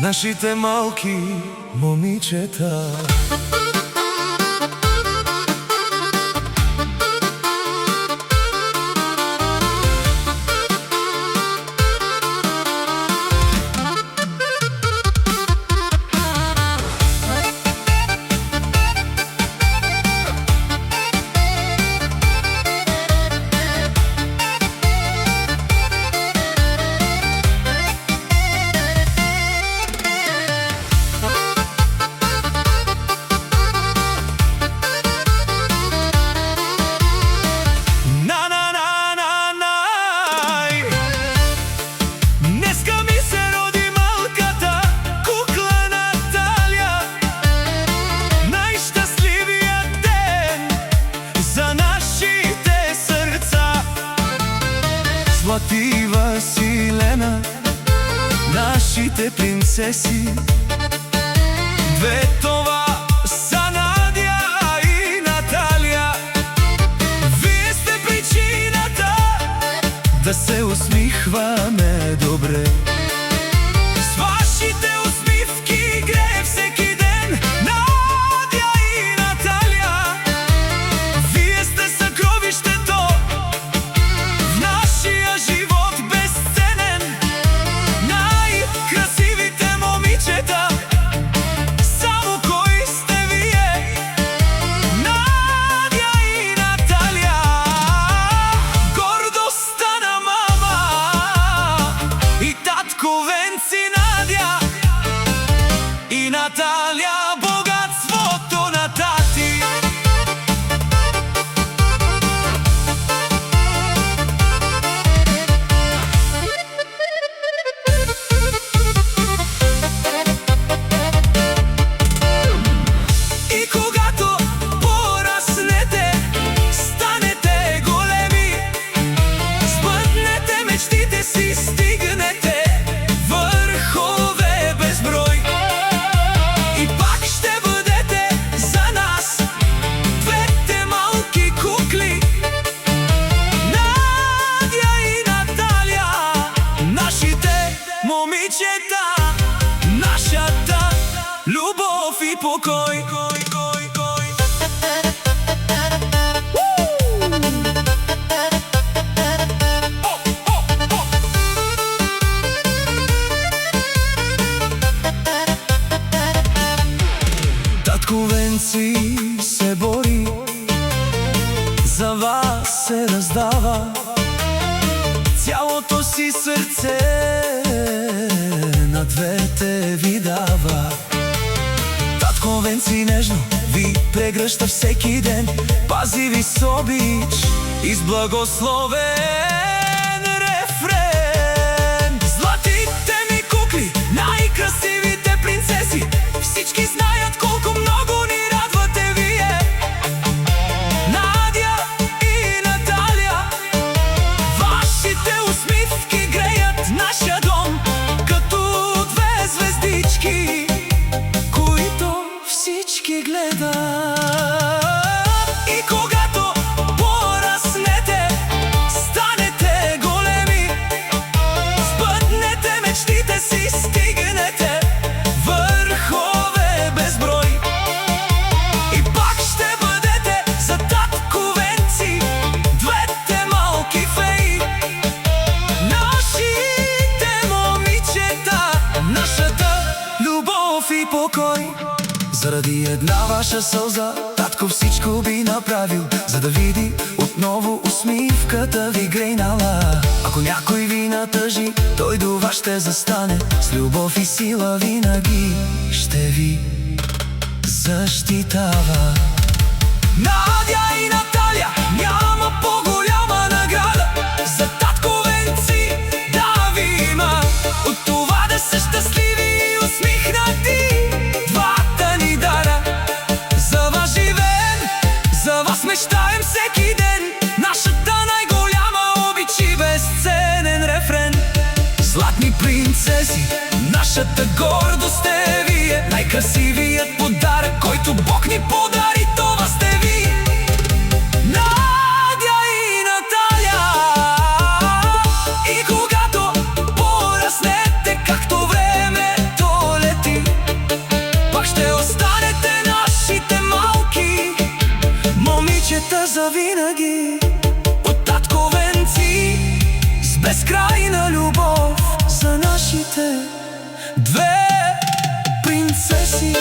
нашите малки момичета. Злати Василена, нашите принцеси. Две това са Надя и Наталия. Вие сте причината да се усмихваме добре. С вашите усмивки грее всеки ден Надя и Наталия. Вие сте съкровището в нашия живот безценен. Най-красивите момичета, само кои сте вие, Надя и Наталия. Гордостта на мама и татко Венци, Надя и Наталия, богатството на тати. И когато пораснете, станете големи, сбъднете мечтите си, стигнете върхове безброй. И пак ще бъдете за нас двете малки кукли, Надя и Наталия, нашите момичета, нашата любов и покой. Татко Венци се бори, за вас се раздава цялото си сърце, на двете ви дава. Татко Венци нежно ви прегръща всеки ден, пази ви с обич и с благословен рефрен. Златите ми кукли, най-красивите принцеси, всички знаят колко много ни радвате вие, Надя и Наталия. Вашите усмивки греят нашия дом, като две звездички, които всички гледат. И когато пораснете, станете големи, сбъднете мечтите си, стигнете върхове безброй. И пак ще бъдете за татко Венци двете малки феи, нашите момичета, нашата любов и покой. Заради една ваша сълза татко всичко би направил, за да види отново усмивката ви грейнала. Ако някой ви натъжи, той до вас ще застане, с любов и сила винаги ще ви защитава. Надя и Наталия, няма по-голяма награда за татко Венци да ви има от това да са щастливи и усмихнати двата ни дара. За вас живеем, за вас мечтаем всеки ден, нашата най-голяма обич и безценен рефрен. Златни принцеси, нашата гордост сте вие, най-красивият подарък, който Бог ни подари, това сте ви, Надя и Наталия. И когато пораснете, както време завинаги. Од татко венци с безкрајна љубов за нашите две принцеси.